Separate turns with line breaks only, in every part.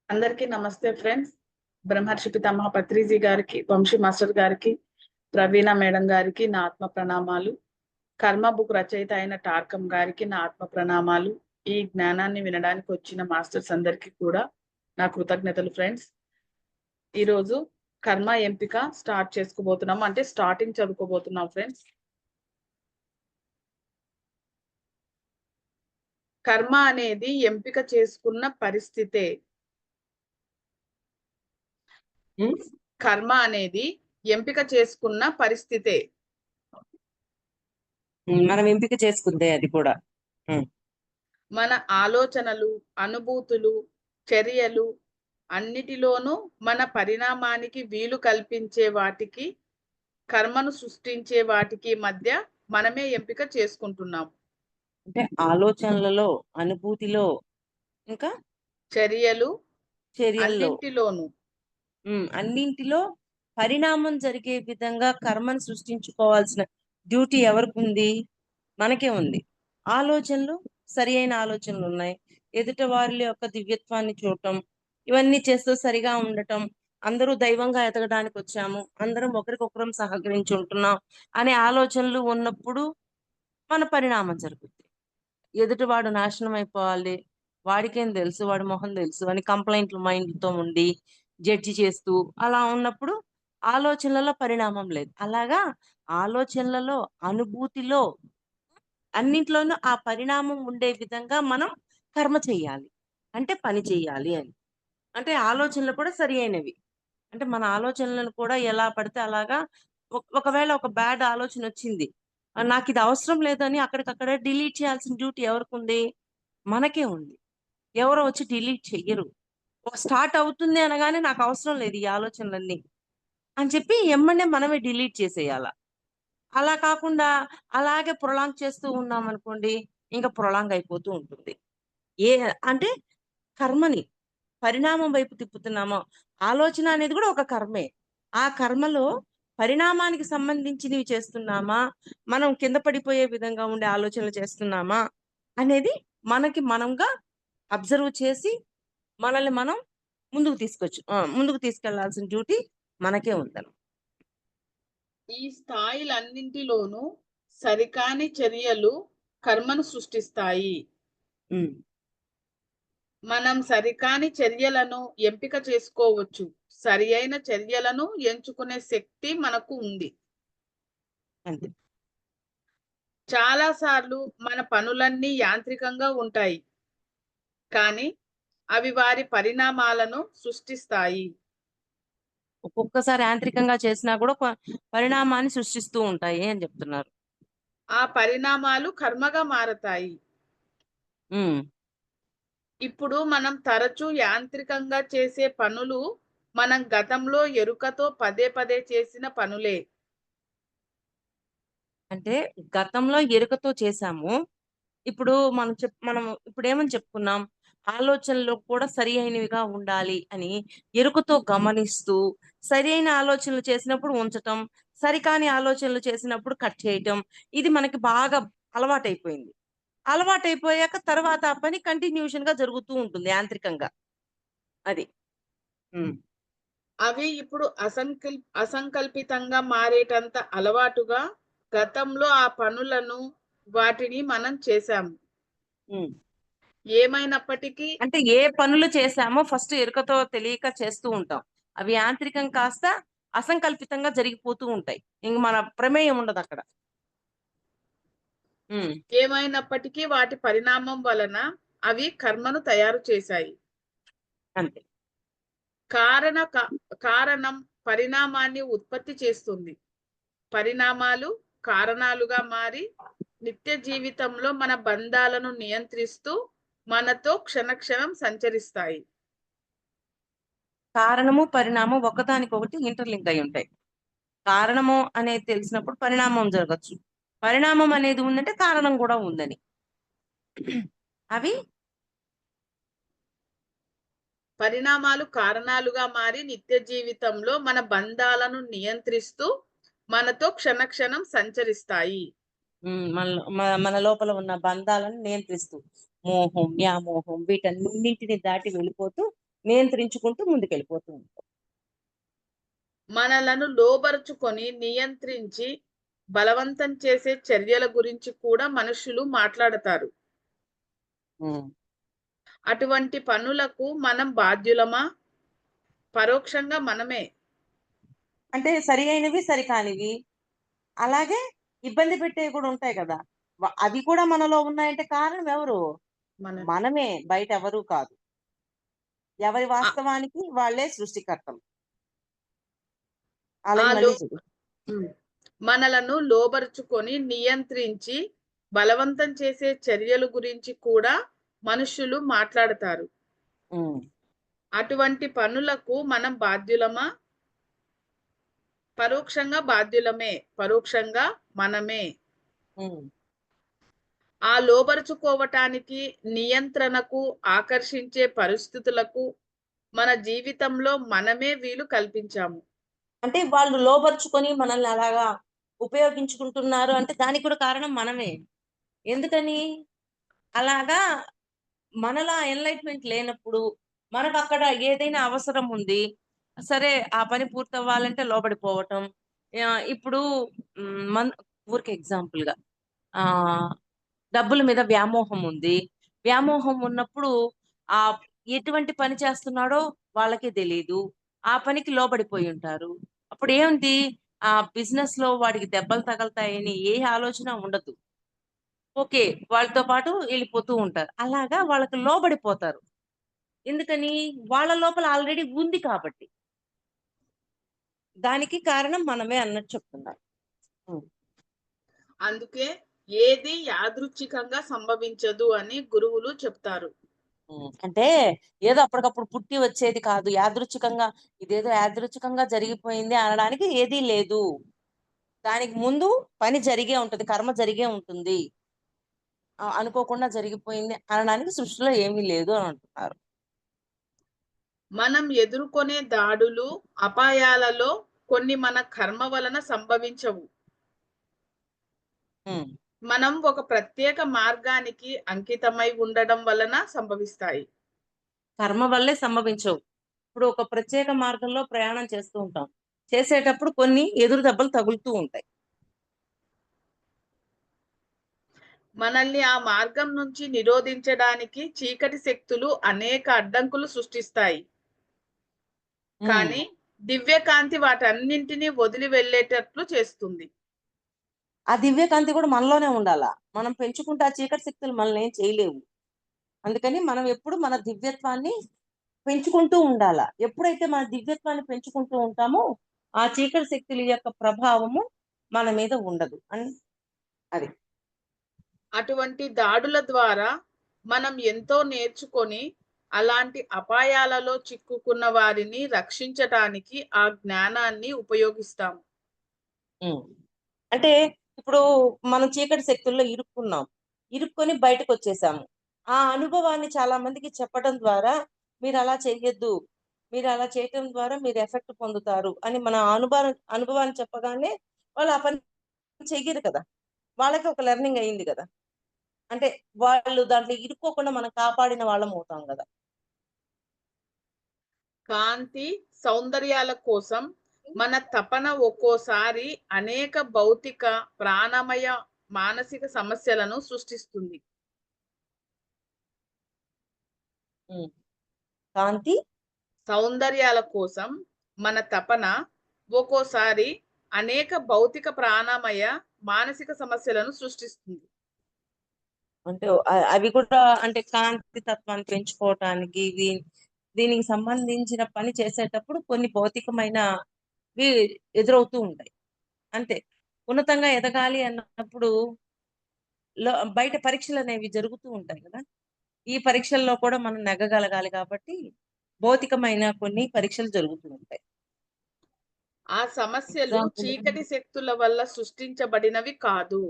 అందరికీ నమస్తే ఫ్రెండ్స్. బ్రహ్మర్షి పితామహ పత్రిజీ గారికి, వంశీ మాస్టర్ గారికి, ప్రవీణ మేడం గారికి నా ఆత్మ ప్రణామాలు. కర్మ బుక్ రచయిత అయిన టార్కం గారికి నా ఆత్మ ప్రణామాలు. ఈ జ్ఞానాన్ని వినడానికి వచ్చిన మాస్టర్స్ అందరికీ కూడా నా కృతజ్ఞతలు ఫ్రెండ్స్. ఈరోజు కర్మ ఎంపిక స్టార్ట్ చేసుకోబోతున్నాం, అంటే స్టార్టింగ్ చదువుకోబోతున్నాం ఫ్రెండ్స్. కర్మ అనేది ఎంపిక చేసుకున్న పరిస్థితే. కర్మ అనేది ఎంపిక చేసుకున్న పరిస్థితే.
మనం ఎంపిక చేసుకుందే అది కూడా.
మన ఆలోచనలు, అనుభూతులు, చర్యలు అన్నిటిలోనూ మన పరిణామానికి వీలు కల్పించే వాటికి, కర్మను సృష్టించే వాటికి మధ్య మనమే ఎంపిక చేసుకుంటున్నాం.
అంటే ఆలోచనలలో, అనుభూతిలో, ఇంకా
చర్యలు
చర్యల్లో,
అన్నింటిలోనూ
అన్నింటిలో పరిణామం జరిగే విధంగా కర్మను సృష్టించుకోవాల్సిన డ్యూటీ ఎవరికి ఉంది? మనకే ఉంది. ఆలోచనలు, సరి అయిన ఆలోచనలు ఉన్నాయి. ఎదుట వారి యొక్క దివ్యత్వాన్ని చూడటం, ఇవన్నీ చేస్తూ సరిగా ఉండటం, అందరూ దైవంగా ఎదగడానికి వచ్చాము, అందరం ఒకరికొకరం సహకరించి ఉంటున్నాం అనే ఆలోచనలు ఉన్నప్పుడు మన పరిణామం జరుగుతుంది. ఎదుటివాడు నాశనం అయిపోవాలి, వాడికేం తెలుసు, వాడి మొహం తెలుసు అని కంప్లైంట్లు మైండ్తో ఉండి జడ్జి చేస్తూ అలా ఉన్నప్పుడు ఆలోచనలలో పరిణామం లేదు. అలాగా ఆలోచనలలో, అనుభూతిలో, అన్నింటిలోనూ ఆ పరిణామం ఉండే విధంగా మనం కర్మ చెయ్యాలి, అంటే పని చెయ్యాలి అని. అంటే ఆలోచనలు కూడా సరి అయినవి. అంటే మన ఆలోచనలను కూడా ఎలా పడితే అలాగా ఒకవేళ ఒక బ్యాడ్ ఆలోచన వచ్చింది, నాకు ఇది అవసరం లేదని అక్కడికక్కడే డిలీట్ చేయాల్సిన డ్యూటీ ఎవరికి ఉంది? మనకే ఉంది. ఎవరో వచ్చి డిలీట్ చెయ్యరు. స్టార్ట్ అవుతుంది అనగానే నాకు అవసరం లేదు ఈ ఆలోచనలన్నీ అని చెప్పి ఎమ్మనే మనమే డిలీట్ చేసేయాల. అలా కాకుండా అలాగే ప్రొలాంగ్ చేస్తూ ఉన్నాం అనుకోండి, ఇంకా ప్రొలాంగ్ అయిపోతూ ఉంటుంది. ఏ అంటే కర్మని పరిణామం వైపు తిప్పుతున్నామో, ఆలోచన అనేది కూడా ఒక కర్మే. ఆ కర్మలో పరిణామానికి సంబంధించినవి చేస్తున్నామా, మనం కింద పడిపోయే విధంగా ఉండే ఆలోచనలు చేస్తున్నామా అనేది మనకి మనంగా అబ్జర్వ్ చేసి మనల్ని మనం ముందుకు తీసుకెళ్లాల్సిన డ్యూటీ మనకే ఉందను.
ఈ స్థాయిలన్నింటిలోనూ సరికాని చర్యలు కర్మను సృష్టిస్తాయి. మనం సరికాని చర్యలను ఎంపిక చేసుకోవచ్చు. సరి అయిన చర్యలను ఎంచుకునే శక్తి మనకు ఉంది.
అంతే.
చాలా సార్లు మన పనులన్నీ యాంత్రికంగా ఉంటాయి, కానీ అవి వారి పరిణామాలను సృష్టిస్తాయి.
ఒక్కొక్కసారి యాంత్రికంగా చేసినా కూడా పరిణామాన్ని సృష్టిస్తూ ఉంటాయి అని చెప్తున్నారు.
ఆ పరిణామాలు కర్మగా మారతాయి. ఇప్పుడు మనం తరచూ యాంత్రికంగా చేసే పనులు మనం గతంలో ఎరుకతో పదే పదే చేసిన పనులే.
అంటే గతంలో ఎరుకతో చేశాము, ఇప్పుడు మనం ఇప్పుడు ఏమని చెప్పుకున్నాం? ఆలోచనలు కూడా సరి అయినవిగా ఉండాలి అని ఎరుకతో గమనిస్తూ, సరి అయిన ఆలోచనలు చేసినప్పుడు ఉంచటం, సరికాని ఆలోచనలు చేసినప్పుడు కట్ చేయటం, ఇది మనకి బాగా అలవాటైపోయింది. అలవాటైపోయాక తర్వాత ఆ పని కంటిన్యూషన్ గా జరుగుతూ ఉంటుంది యాంత్రికంగా. అది.
అవి ఇప్పుడు అసంకల్పితంగా మారేటంత అలవాటుగా గతంలో ఆ పనులను, వాటిని మనం చేశాము. ఏమైనప్పటికీ
అంటే ఏ పనులు చేశామో ఫస్ట్ ఎరుకతో తెలియక చేస్తూ ఉంటాం. అవి యాంత్రికం కాస్త అసంకల్పితంగా జరిగిపోతూ ఉంటాయి. ఇంక మన ప్రమేయం ఉండదు అక్కడ.
ఏమైనప్పటికీ వాటి పరిణామం వలన అవి కర్మను తయారు చేశాయి.
అంతే.
కారణం పరిణామాన్ని ఉత్పత్తి చేస్తుంది. పరిణామాలు కారణాలుగా మారి నిత్య జీవితంలో మన బంధాలను నియంత్రిస్తూ మనతో క్షణక్షణం సంచరిస్తాయి.
కారణము, పరిణామం ఒకదానికొకటి ఇంటర్లింక్ అయి ఉంటాయి. కారణము అనేది తెలిసినప్పుడు పరిణామం జరగచ్చు, పరిణామం అనేది ఉందంటే కారణం కూడా ఉందని. అవి
పరిణామాలు కారణాలుగా మారి నిత్య జీవితంలో మన బంధాలను నియంత్రిస్తూ మనతో క్షణక్షణం సంచరిస్తాయి.
మన లోపల ఉన్న బంధాలను నియంత్రిస్తూ, మోహం, వ్యామోహం వీటన్నింటిని దాటి వెళ్ళిపోతూ నియంత్రించుకుంటూ ముందుకెళ్ళిపోతూ ఉంటాం.
మనలను లోబరుచుకొని నియంత్రించి బలవంతం చేసే చర్యల గురించి కూడా మనుషులు మాట్లాడతారు.
ఉమ్.
అటువంటి పనులకు మనం బాధ్యులమా? పరోక్షంగా మనమే.
అంటే సరి అయినవి సరికానివి అలాగే ఇబ్బంది పెట్టేవి కూడా ఉంటాయి కదా. అవి కూడా మనలో ఉన్నాయంటే కారణం ఎవరు?
మన
మనమే, బయట ఎవరు కాదు. ఎవరి
ఆ
వాస్తవానికి వాళ్ళే సృష్టికర్తలు.
ఆ
అలాగే
లో
మళ్ళీ చూడు.
ఉమ్. మనలను లోబరుచుకొని నియంత్రించి బలవంతం చేసే చర్యల గురించి కూడా మనుషులు మాట్లాడతారు.
ఉమ్,
అటువంటి పనులకు మనం బాధ్యులమా? పరోక్షంగా బాధ్యులమే. పరోక్షంగా మనమే.
ఉమ్,
ఆ లోబరుచుకోవటానికి, నియంత్రణకు, ఆకర్షించే పరిస్థితులకు మన జీవితంలో మనమే వీలు కల్పించాము.
అంటే వాళ్ళు లోబరుచుకొని మనల్ని అలాగా ఉపయోగించుకుంటున్నారు అంటే దానికి కూడా కారణం మనమే. ఎందుకని అలాగా? మనలో ఎన్లైట్మెంట్ లేనప్పుడు మనకు అక్కడ ఏదైనా అవసరం ఉంది, సరే ఆ పని పూర్తవ్వాలంటే లోబడిపోవటం. ఇప్పుడు మన ఊరికి ఎగ్జాంపుల్ గా ఆ డబ్బుల మీద వ్యామోహం ఉంది. వ్యామోహం ఉన్నప్పుడు ఆ ఎటువంటి పని చేస్తున్నాడో వాళ్ళకే తెలియదు. ఆ పనికి లోబడిపోయి ఉంటారు. అప్పుడు ఏముంది? ఆ బిజినెస్ లో వాడికి దెబ్బలు తగలుతాయని ఏ ఆలోచన ఉండదు. ఓకే. వాళ్ళతో పాటు వెళ్ళిపోతూ ఉంటారు. అలాగా వాళ్ళకి లోబడిపోతారు. ఎందుకని? వాళ్ళ లోపల ఆల్రెడీ ఉంది కాబట్టి. దానికి కారణం మనమే అన్నట్టు చెప్తున్నారు. హ్మ్.
అందుకే ఏది యాదృచ్ఛికంగా సంభవించదు అని గురువులు చెప్తారు.
అంటే ఏదో అప్పటికప్పుడు పుట్టి వచ్చేది కాదు. యాదృచ్ఛికంగా ఇదేదో యాదృచ్ఛికంగా జరిగిపోయింది అనడానికి ఏదీ లేదు. దానికి ముందు పని జరిగే ఉంటది. కర్మ జరిగే ఉంటుంది. అనుకోకుండా జరిగిపోయింది అనడానికి సృష్టిలో ఏమీ లేదు అని అంటున్నారు.
మనం ఎదుర్కొనే దాడులు, అపాయాలలో కొన్ని మన కర్మ వలన సంభవించవు.
హ్మ్.
మనం ఒక ప్రత్యేక మార్గానికి అంకితమై ఉండడం వలన సంభవిస్తాయి.
కర్మ వల్లే సంభవించవు. ఇప్పుడు ఒక ప్రత్యేక మార్గంలో ప్రయాణం చేస్తూ ఉంటాం. చేసేటప్పుడు కొన్ని ఎదురు దెబ్బలు తగులుతూ ఉంటాయి.
మనల్ని ఆ మార్గం నుంచి నిరోధించడానికి చీకటి శక్తులు అనేక అడ్డంకులు సృష్టిస్తాయి.
హ్మ్.
కానీ దివ్యకాంతి వాటన్నింటినీ వదిలి వెళ్ళేటట్లు చేస్తుంది.
ఆ దివ్యకాంతి కూడా మనలోనే ఉండాలా. మనం పెంచుకుంటే ఆ చీకటి శక్తులు మనల్ని ఏం చేయలేవు. అందుకని మనం ఎప్పుడు మన దివ్యత్వాన్ని పెంచుకుంటూ ఉండాలా. ఎప్పుడైతే మన దివ్యత్వాన్ని పెంచుకుంటూ ఉంటామో ఆ చీకటి శక్తుల యొక్క ప్రభావము మన మీద ఉండదు. అది.
అటువంటి దాడుల ద్వారా మనం ఎంతో నేర్చుకొని అలాంటి అపాయాలలో చిక్కుకున్న వారిని రక్షించటానికి ఆ జ్ఞానాన్ని ఉపయోగిస్తాం.
ఉమ్. అంటే ఇప్పుడు మనం చీకటి శక్తుల్లో ఇరుక్కున్నాం. ఇరుక్కొని బయటకు వచ్చేసాము. ఆ అనుభవాన్ని చాలా మందికి చెప్పడం ద్వారా మీరు అలా చేయొద్దు. మీరు అలా చేయటం ద్వారా మీరు ఎఫెక్ట్ పొందుతారు అని మన అనుభవాన్ని చెప్పగానే వాళ్ళు ఆ పని చెయ్యరు కదా. వాళ్ళకి ఒక లెర్నింగ్ అయింది కదా. అంటే వాళ్ళు దాంట్లో ఇరుక్కోకుండా మనం కాపాడిన వాళ్ళం అవుతాం కదా.
కాంతి, సౌందర్యాల కోసం మన తపన ఒక్కోసారి అనేక భౌతిక, ప్రాణమయ, మానసిక సమస్యలను సృష్టిస్తుంది.
ఉమ్. కాంతి.
సౌందర్యాల కోసం మన తపన ఒక్కోసారి అనేక భౌతిక, ప్రాణమయ, మానసిక సమస్యలను సృష్టిస్తుంది.
అంటే అవి కూడా అంటే కాంతి తత్వాన్ని పెంచుకోవటానికి దీనికి సంబంధించిన పని చేసేటప్పుడు కొన్ని భౌతికమైనవి ఎదురవుతూ ఉంటాయి. అంతే. ఉన్నతంగా ఎదగాలి అన్నప్పుడు బయట పరీక్షలు అనేవి జరుగుతూ ఉంటాయి కదా. ఈ పరీక్షల్లో కూడా మనం నెగ్గగలగాలి కాబట్టి భౌతికమైన కొన్ని పరీక్షలు జరుగుతూ ఉంటాయి.
ఆ సమస్యలు
ఎగ్జాంపుల్.
చీకటి శక్తుల వల్ల సృష్టించబడినవి కాదు.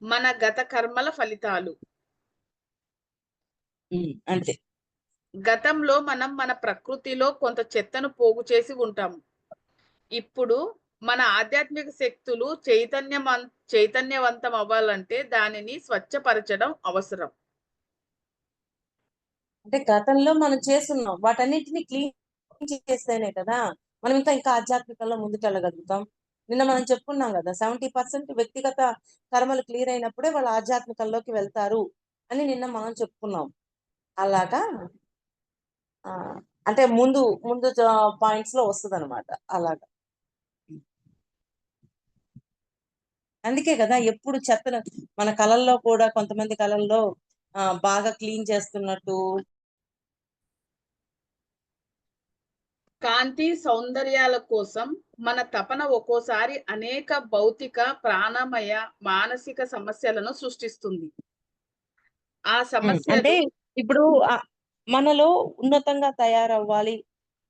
మన గత కర్మల ఫలితాలు.
అంతే.
గతంలో మనం మన ప్రకృతిలో కొంత చెత్తను పోగు చేసి ఉంటాము. ఇప్పుడు మన ఆధ్యాత్మిక శక్తులు చైతన్యవంతం అవ్వాలంటే దానిని స్వచ్ఛపరచడం అవసరం.
అంటే గతంలో మనం చేస్తున్నాం వాటన్నిటిని క్లీన్ చేస్తేనే కదా మనం ఇంకా ఆధ్యాత్మికంలో ముందుకెళ్ళగలుగుతాం. నిన్న మనం చెప్పుకున్నాం కదా 70% వ్యక్తిగత కర్మలు క్లియర్ అయినప్పుడే వాళ్ళు ఆధ్యాత్మికంలోకి వెళ్తారు అని నిన్న మనం చెప్పుకున్నాం. అలాగా ఆ, అంటే ముందు ముందు పాయింట్స్ లో వస్తుంది అనమాట. అలాగా అందుకే కదా ఎప్పుడు చెత్తను మన కళల్లో కూడా కొంతమంది కళల్లో బాగా క్లీన్ చేస్తున్నట్టు.
కాంతి సౌందర్యాల కోసం మన తపన ఒక్కోసారి అనేక భౌతిక, ప్రాణమయ, మానసిక సమస్యలను సృష్టిస్తుంది. ఆ
అంటే
సమస్యలు
ఇప్పుడు ఆ, మనలో ఉన్నతంగా తయారవ్వాలి,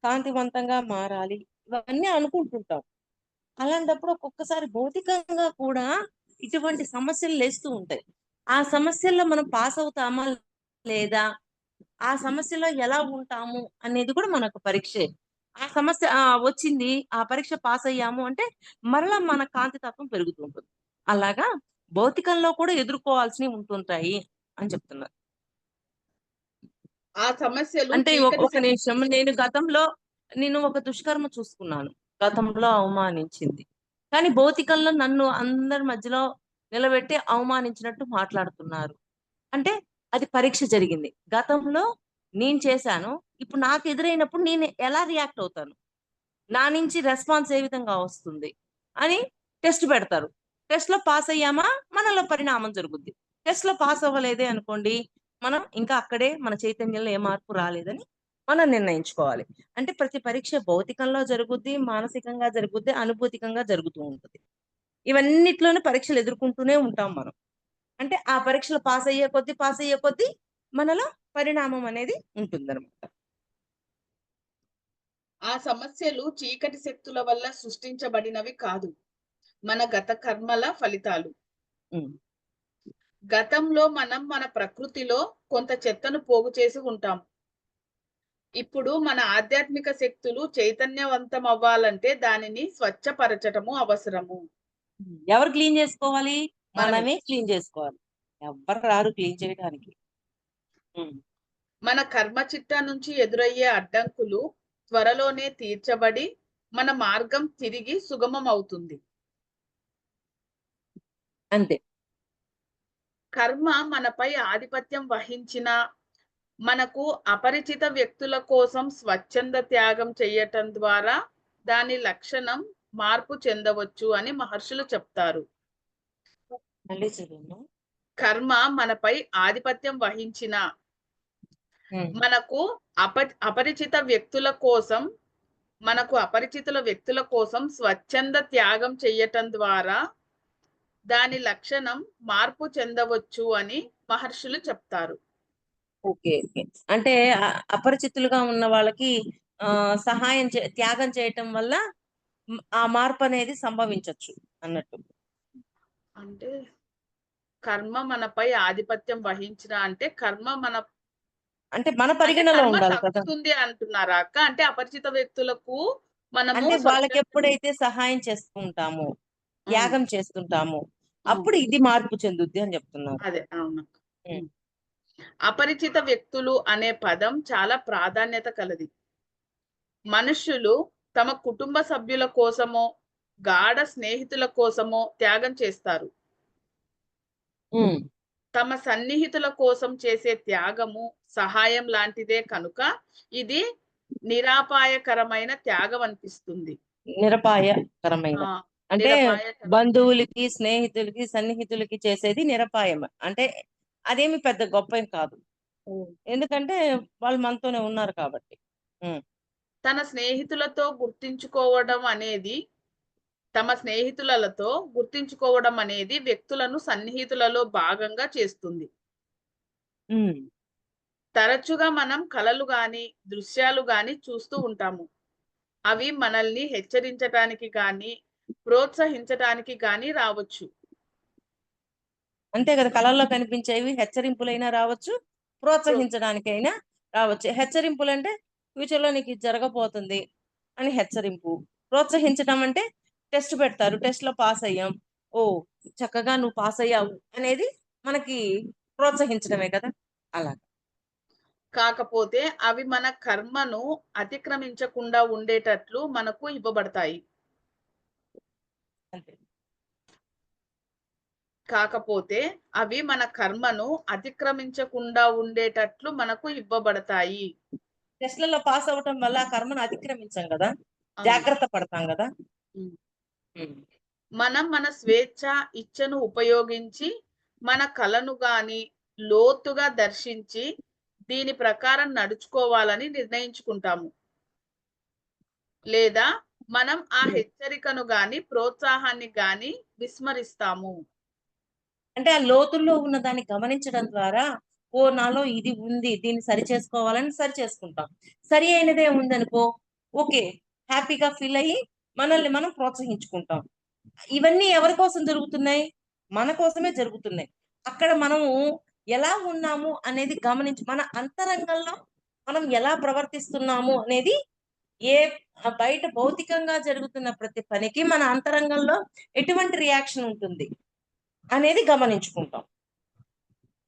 కాంతివంతంగా మారాలి, ఇవన్నీ అనుకుంటుంటాం. అలాంటప్పుడు ఒక్కొక్కసారి భౌతికంగా కూడా ఇటువంటి సమస్యలు లేస్తూ ఉంటాయి. ఆ సమస్యల్లో మనం పాస్ అవుతామా లేదా, ఆ సమస్యలో ఎలా ఉంటాము అనేది కూడా మనకు పరీక్షే. ఆ సమస్య వచ్చింది, ఆ పరీక్ష పాస్ అయ్యాము అంటే మరలా మన కాంతి తత్వం పెరుగుతూ ఉంటుంది. అలాగా భౌతికంలో కూడా ఎదుర్కోవాల్సినవి ఉంటుంటాయి అని చెప్తున్నారు.
ఆ సమస్యలు
అంటే
చీకటి
ఒక నిమిషం, నేను ఒక దుష్కర్మ చూసుకున్నాను, గతంలో అవమానించింది. కానీ భౌతికంలో నన్ను అందరి మధ్యలో నిలబెట్టి అవమానించినట్టు మాట్లాడుతున్నారు. అంటే అది పరీక్ష జరిగింది. గతంలో నేను చేశాను, ఇప్పుడు నాకు ఎదురైనప్పుడు నేను ఎలా రియాక్ట్ అవుతాను, నా నుంచి రెస్పాన్స్ ఏ విధంగా వస్తుంది అని టెస్ట్ పెడతారు. టెస్ట్ లో పాస్ అయ్యామా మనలో పరిణామం జరుగుద్ది. టెస్ట్ లో పాస్ అవ్వలేదే అనుకోండి, మనం ఇంకా అక్కడే మన చైతన్యంలో ఏ మార్పు రాలేదని మనం నిర్ణయించుకోవాలి. అంటే ప్రతి పరీక్ష భౌతికంలో జరుగుద్ది, మానసికంగా జరుగుద్ది, అనుభూతికంగా జరుగుతూ ఉంటుంది. ఇవన్నిట్లోనూ పరీక్షలు ఎదుర్కొంటూనే ఉంటాం మనం. అంటే ఆ పరీక్షలు పాస్ అయ్యే కొద్దీ మనలో పరిణామం అనేది ఉంటుందన్నమాట.
ఆ సమస్యలు చీకటి శక్తుల వల్ల సృష్టించబడినవి కాదు, మన గత కర్మల ఫలితాలు.
ఉమ్.
గతంలో మనం మన ప్రకృతిలో కొంత చెత్తను పోగు చేసి ఉంటాం. ఇప్పుడు మన ఆధ్యాత్మిక శక్తులు చైతన్యవంతం అవ్వాలంటే దానిని స్వచ్ఛపరచటము అవసరము.
ఎవరు క్లీన్ చేసుకోవాలి?
మనమే.
మనమే క్లీన్ చేసుకోవాలి. ఎవ్వరు రారు క్లీన్ చేయడానికి. ఉమ్.
మన కర్మ చిట్టా నుంచి ఎదురయ్యే అడ్డంకులు త్వరలోనే తీర్చబడి మన మార్గం తిరిగి సుగమం అవుతుంది.
అంతే.
కర్మ మనపై ఆధిపత్యం వహించిన మనకు అపరిచిత వ్యక్తుల కోసం స్వచ్ఛంద త్యాగం చేయటం ద్వారా దాని లక్షణం మార్పు చెందవచ్చు అని మహర్షులు చెప్తారు.
మళ్ళీ చదువు.
కర్మ మనపై ఆధిపత్యం వహించిన మనకు అపరిచిత వ్యక్తుల కోసం అపరిచితుల వ్యక్తుల కోసం స్వచ్ఛంద త్యాగం చేయటం ద్వారా దాని లక్షణం మార్పు చెందవచ్చు అని మహర్షులు చెప్తారు.
Okay, okay. అంటే అపరిచితులుగా ఉన్న వాళ్ళకి త్యాగం చేయటం వల్ల ఆ మార్పు అనేది సంభవించవచ్చు అన్నట్టు.
అంటే కర్మ మనపై ఆధిపత్యం వహించిన అంటే కర్మ మన
అంటే మన
అంటే
పరిగణలో
కర్మ
ఉండాలి కదా.
తప్పుతుంది అంటున్నారా అక్క? అంటే అపరిచిత వ్యక్తులకు మనము
అంటే వాళ్ళకి
స్వచ్ఛంద
ఎప్పుడైతే సహాయం చేస్తూ ఉంటామో,
అవును.
త్యాగం చేస్తుంటామో,
అవును.
అప్పుడు ఇది మార్పు చెందుద్ది అని చెప్తున్నారు.
అదే అవును.
ఉమ్.
అపరిచిత వ్యక్తులు అనే పదం చాలా ప్రాధాన్యత కలది. మనుష్యులు తమ కుటుంబ సభ్యుల కోసమో, గాఢ స్నేహితుల కోసమో త్యాగం చేస్తారు.
ఉమ్.
తమ సన్నిహితుల కోసం చేసే త్యాగము సహాయం లాంటిదే కనుక ఇది నిరాపాయకరమైన త్యాగం అనిపిస్తుంది.
నిరపాయకరమైన
ఆ
అంటే
నిరపాయకరం.
బంధువులకి, స్నేహితులకి, సన్నిహితులకి చేసేది నిరపాయం. అంటే అదేమి పెద్ద గొప్ప ఏం కాదు. ఎందుకంటే వాళ్ళు మనతోనే ఉన్నారు కాబట్టి. ఉమ్.
తన స్నేహితులతో గుర్తించుకోవడం అనేది తమ స్నేహితులతో గుర్తించుకోవడం అనేది వ్యక్తులను సన్నిహితులలో భాగంగా చేస్తుంది.
ఉమ్.
తరచుగా మనం కలలు గాని, దృశ్యాలు గాని చూస్తూ ఉంటాము. అవి మనల్ని హెచ్చరించటానికి గాని, ప్రోత్సహించటానికి గాని రావచ్చు.
అంతే కదా, కళల్లో కనిపించేవి హెచ్చరింపులైనా రావచ్చు,
ప్రో
ప్రోత్సహించడానికైనా రావచ్చు. హెచ్చరింపులు అంటే ఫ్యూచర్ లో నీకు ఇది జరగబోతుంది అని హెచ్చరింపు. ప్రోత్సహించడం అంటే టెస్ట్ పెడతారు, టెస్ట్ లో పాస్ అయ్యాం, ఓ చక్కగా నువ్వు పాస్ అయ్యావు అనేది మనకి ప్రోత్సహించడమే కదా. అలా.
కాకపోతే అవి మన కర్మను అతిక్రమించకుండా ఉండేటట్లు మనకు ఇవ్వబడతాయి.
అంతే.
కాకపోతే అవి మన కర్మను అతిక్రమించకుండా ఉండేటట్లు మనకు ఇవ్వబడతాయి.
టెస్ట్లలో పాస్ అవ్వటం వల్ల ఆ కర్మను అతిక్రమించాం కదా,
అవును.
జాగ్రత్త పడతాం కదా.
ఉమ్.
ఉమ్.
మనం మన స్వేచ్ఛ ఇచ్ఛను ఉపయోగించి మన కలను గాని లోతుగా దర్శించి దీని ప్రకారం నడుచుకోవాలని నిర్ణయించుకుంటాము. లేదా మనం ఆ హెచ్చరికను గాని ప్రోత్సాహాన్ని గాని విస్మరిస్తాము.
అంటే ఆ లోతుల్లో ఉన్న దాన్ని గమనించడం ద్వారా, ఓ నాలో ఇది ఉంది, దీన్ని సరి చేసుకోవాలని సరి చేసుకుంటాం. సరి అయినదే ఉందనుకో, ఓకే, హ్యాపీగా ఫీల్ అయ్యి మనల్ని మనం ప్రోత్సహించుకుంటాం. ఇవన్నీ ఎవరి కోసం జరుగుతున్నాయి? మన కోసమే జరుగుతున్నాయి. అక్కడ మనము ఎలా ఉన్నాము అనేది గమనించి, మన అంతరంగంలో మనం ఎలా ప్రవర్తిస్తున్నాము అనేది, ఏ బయట భౌతికంగా జరుగుతున్న ప్రతి పనికి మన అంతరంగంలో ఎటువంటి రియాక్షన్ ఉంటుంది అనేది గమనించుకుంటాం.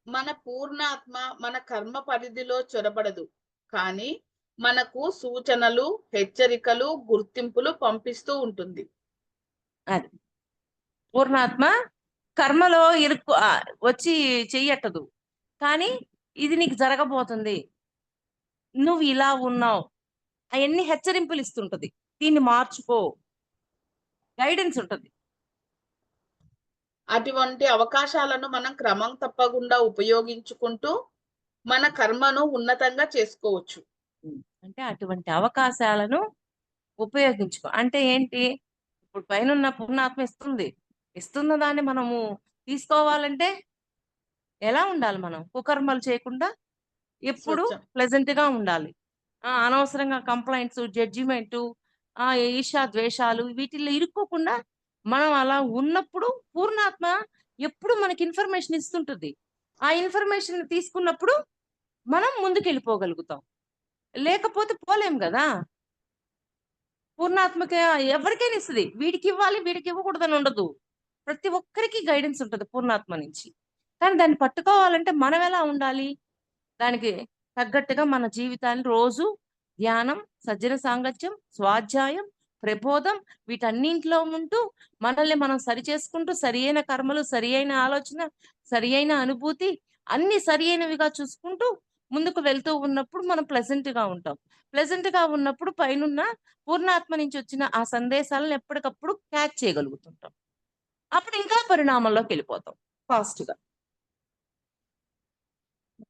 మన పూర్ణాత్మ మన కర్మ పరిధిలో చొరబడదు, కానీ మనకు సూచనలు, హెచ్చరికలు, గుర్తింపులు పంపిస్తూ ఉంటుంది.
అది పూర్ణాత్మ కర్మలో వచ్చి చెయ్యట్టదు, కానీ ఇది నీకు జరగబోతుంది, నువ్వు ఇలా ఉన్నావు, అవన్నీ హెచ్చరింపులు ఇస్తుంటది. దీన్ని మార్చుకో, గైడెన్స్ ఉంటది.
అటువంటి అవకాశాలను మనం క్రమం తప్పకుండా ఉపయోగించుకుంటూ మన కర్మను ఉన్నతంగా చేసుకోవచ్చు.
అంటే అటువంటి అవకాశాలను ఉపయోగించుకో అంటే ఏంటి? ఇప్పుడు పైన పూర్ణాత్మ ఇస్తున్న దాన్ని మనము తీసుకోవాలంటే ఎలా ఉండాలి? మనం కుకర్మలు చేయకుండా ఎప్పుడు
స్వచ్ఛం.
ప్లెజెంట్ గా ఉండాలి. అనవసరంగా కంప్లైంట్స్, జడ్జిమెంట్, ఈర్ష్య, ద్వేషాలు వీటిల్లో ఇరుక్కోకుండా మనం అలా ఉన్నప్పుడు పూర్ణాత్మ ఎప్పుడు మనకి ఇన్ఫర్మేషన్ ఇస్తుంటుంది. ఆ ఇన్ఫర్మేషన్ తీసుకున్నప్పుడు మనం ముందుకెళ్ళిపోగలుగుతాం. లేకపోతే పోలేం కదా. పూర్ణాత్మక ఎవరికైనా ఇస్తుంది. వీడికి ఇవ్వాలి, వీడికి ఇవ్వకూడదని ఉండదు. ప్రతి ఒక్కరికి గైడెన్స్ ఉంటుంది పూర్ణాత్మ నుంచి. కానీ దాన్ని పట్టుకోవాలంటే మనం ఎలా ఉండాలి? దానికి తగ్గట్టుగా మన జీవితాన్ని రోజు ధ్యానం, సజ్జన సాంగత్యం, స్వాధ్యాయం, ప్రబోధం వీటన్నింటిలో ఉంటూ మనల్ని మనం సరి చేసుకుంటూ సరియైన కర్మలు, సరియైన ఆలోచన, సరియైన అనుభూతి అన్ని సరియైనవిగా చూసుకుంటూ ముందుకు వెళ్తూ ఉన్నప్పుడు మనం ప్లెజెంట్ గా ఉంటాం. ప్లెజెంట్ గా ఉన్నప్పుడు పైనున్న పూర్ణాత్మ నుంచి వచ్చిన ఆ సందేశాలను ఎప్పటికప్పుడు క్యాచ్ చేయగలుగుతుంటాం. అప్పుడు ఇంకా పరిణామంలోకి వెళ్ళిపోతాం ఫాస్ట్ గా.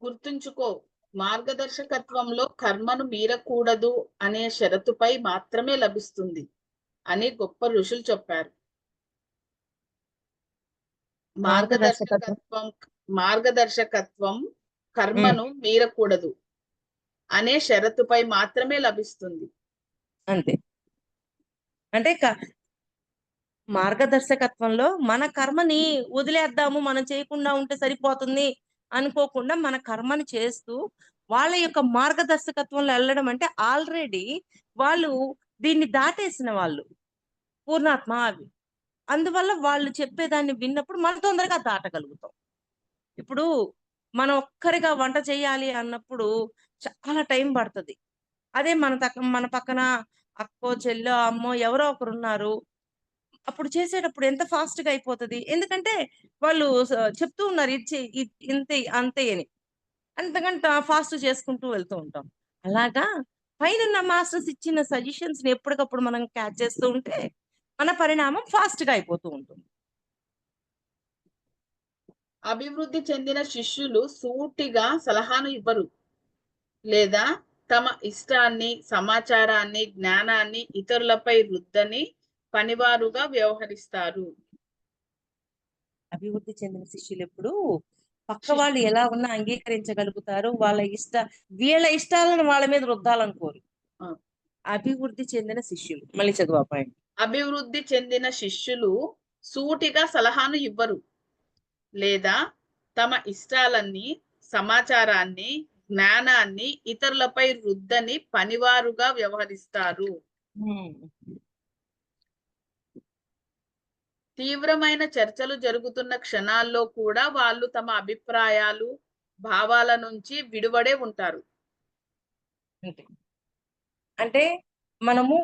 గుర్తుంచుకో, మార్గదర్శకత్వంలో కర్మను మీరకూడదు అనే షరతుపై మాత్రమే లభిస్తుంది అని గొప్ప ఋషులు చెప్పారు.
మార్గదర్శకత్వం.
మార్గదర్శకత్వం కర్మను మీరకూడదు అనే షరతుపై మాత్రమే లభిస్తుంది.
అంతే. అంటే మార్గదర్శకత్వంలో మన కర్మని వదిలేద్దాము, మనం చేయకుండా ఉంటే సరిపోతుంది అనుకోకుండా మన కర్మని చేస్తూ వాళ్ళ యొక్క మార్గదర్శకత్వంలో వెళ్ళడం అంటే ఆల్రెడీ వాళ్ళు దీన్ని దాటేసిన వాళ్ళు పూర్ణాత్మ అవి. అందువల్ల వాళ్ళు చెప్పేదాన్ని విన్నప్పుడు మనం తొందరగా దాటగలుగుతాం. ఇప్పుడు మనం ఒక్కరిగా వంట చేయాలి అన్నప్పుడు చాలా టైం పడుతుంది. అదే మన పక్కన అక్కో, చెల్లో, అమ్మో ఎవరో ఒకరు ఉన్నారు, అప్పుడు చేసేటప్పుడు ఎంత ఫాస్ట్ గా అయిపోతుంది. ఎందుకంటే వాళ్ళు చెప్తూ ఉన్నారు, ఇది ఇంతే అంతే అని. అంతకంటే ఫాస్ట్ చేసుకుంటూ వెళ్తూ ఉంటాం. అలాగా పైన మాస్టర్స్ ఇచ్చిన సజెషన్స్ ని ఎప్పటికప్పుడు మనం క్యాచ్ చేస్తూ ఉంటే మన పరిణామం ఫాస్ట్ గా అయిపోతూ ఉంటుంది.
అభివృద్ధి చెందిన శిష్యులు సూటిగా సలహాను ఇవ్వరు, లేదా తమ ఇష్టాన్ని, సమాచారాన్ని, జ్ఞానాన్ని ఇతరులపై రుద్దని పనివారుగా వ్యవహరిస్తారు.
అభివృద్ధి చెందిన శిష్యులు ఎప్పుడు పక్క వాళ్ళు ఎలా ఉన్నా అంగీకరించగలుగుతారు. వీళ్ళ ఇష్టాలను వాళ్ళ మీద రుద్దాలనుకోరు.
ఆ.
అభివృద్ధి చెందిన శిష్యులు, మళ్ళీ చదువు పాయింట్.
అభివృద్ధి చెందిన శిష్యులు సూటిగా సలహాను ఇవ్వరు, లేదా తమ ఇష్టాలన్నీ, సమాచారాన్ని, జ్ఞానాన్ని ఇతరులపై రుద్దని పనివారుగా వ్యవహరిస్తారు. తీవ్రమైన చర్చలు జరుగుతున్న క్షణాల్లో కూడా వాళ్ళు తమ అభిప్రాయాలు, భావాల నుంచి విడివడే ఉంటారు.
అంతే. అంటే మనము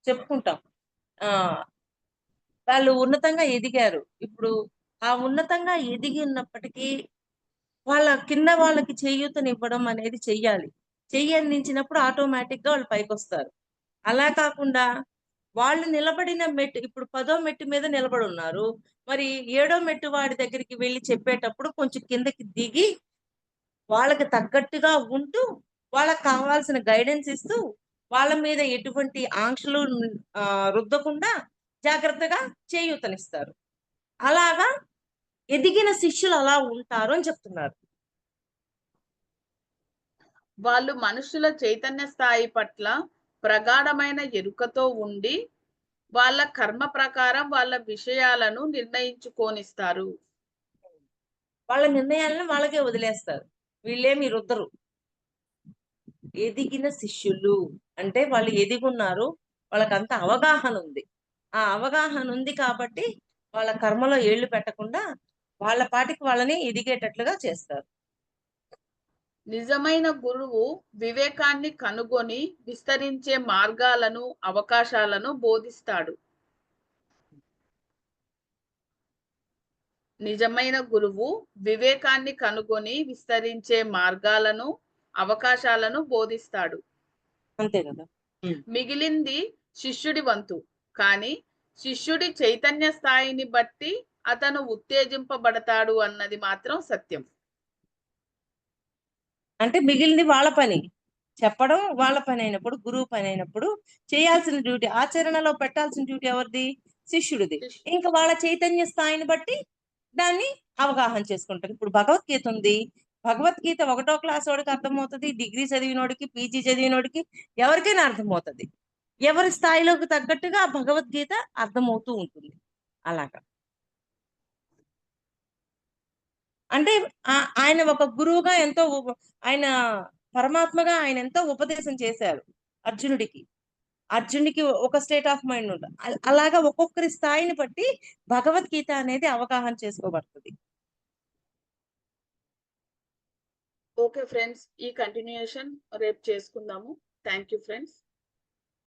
చెప్పుకుంటాం. ఆ వాళ్ళు ఉన్నతంగా ఎదిగారు. ఇప్పుడు ఆ ఉన్నతంగా ఎదిగి ఉన్నప్పటికీ వాళ్ళ కింద వాళ్ళకి చేయూతనివ్వడం అనేది చెయ్యాలి. చెయ్యి అందించినప్పుడు ఆటోమేటిక్‌గా వాళ్ళు పైకొస్తారు. అలా కాకుండా వాళ్ళు నిలబడిన మెట్టు ఇప్పుడు 10వ మెట్టు మీద నిలబడున్నారు. మరి ఏడో మెట్టు వాడి దగ్గరికి వెళ్లి చెప్పేటప్పుడు కొంచెం కిందకి దిగి వాళ్ళకి తగ్గట్టుగా ఉంటూ, వాళ్ళకి కావాల్సిన గైడెన్స్ ఇస్తూ, వాళ్ళ మీద ఎటువంటి ఆంక్షలు రుద్దకుండా జాగ్రత్తగా చేయూతనిస్తారు. అలాగా ఎదిగిన శిష్యులు అలా ఉంటారు అని చెప్తున్నారు.
వాళ్ళు మనుషుల చైతన్య స్థాయి పట్ల ప్రగాఢమైన ఎరుకతో ఉండి వాళ్ళ కర్మ ప్రకారం వాళ్ళ విషయాలను నిర్ణయించుకోనిస్తారు.
వాళ్ళ నిర్ణయాలను వాళ్ళకే వదిలేస్తారు. వీళ్ళేమి రుద్దరు. ఎదిగిన శిష్యులు అంటే వాళ్ళు ఎదిగున్నారు. వాళ్ళకంత అవగాహన ఉంది. ఆ అవగాహన ఉంది కాబట్టి వాళ్ళ కర్మలో ఏళ్ళు పెట్టకుండా వాళ్ళ పాటికి వాళ్ళని ఎదిగేటట్లుగా చేస్తారు.
నిజమైన గురువు వివేకాన్ని కనుగొని విస్తరించే మార్గాలను, అవకాశాలను బోధిస్తాడు. నిజమైన గురువు వివేకాన్ని కనుగొని విస్తరించే మార్గాలను, అవకాశాలను బోధిస్తాడు.
అంతే కదా!
మిగిలింది శిష్యుడి వంతు. కానీ శిష్యుడి చైతన్య స్థాయిని బట్టి అతను ఉత్తేజింపబడతాడు అన్నది మాత్రం సత్యం.
అంటే మిగిలింది వాళ్ళ పని. చెప్పడం వాళ్ళ పనైనప్పుడు, గురువు పనైనప్పుడు చేయాల్సిన డ్యూటీ ఆచరణలో పెట్టాల్సిన డ్యూటీ ఎవరిది? శిష్యుడిది.
శిష్
ఇంక వాళ్ళ చైతన్య స్థాయిని బట్టి దాన్ని అవగాహన చేసుకుంటారు. ఇప్పుడు భగవద్గీత ఉంది. భగవద్గీత ఒకటో క్లాస్ వాడికి అర్థమవుతది. డిగ్రీ చదివినోడికి, పీజీ చదివినోడికి ఎవరికైనా అర్థమవుతది. ఎవరి స్థాయిలోకి తగ్గట్టుగా ఆ భగవద్గీత అర్థమవుతూ ఉంటుంది. అలాగా. అంటే ఆయన ఒక గురువుగా ఎంతో ఆయన పరమాత్మగా ఆయన ఎంతో ఉపదేశం చేశారు అర్జునుడికి. అర్జునుడికి ఒక స్టేట్ ఆఫ్ మైండ్ ఉంటది. అలాగా ఒక్కొక్కరి స్థాయిని బట్టి భగవద్గీత అనేది అవగాహన చేసుకోబడుతది.
Okay friends. ఈ కంటిన్యూయేషన్ రేపు చేసుకుందాము. Thank you friends.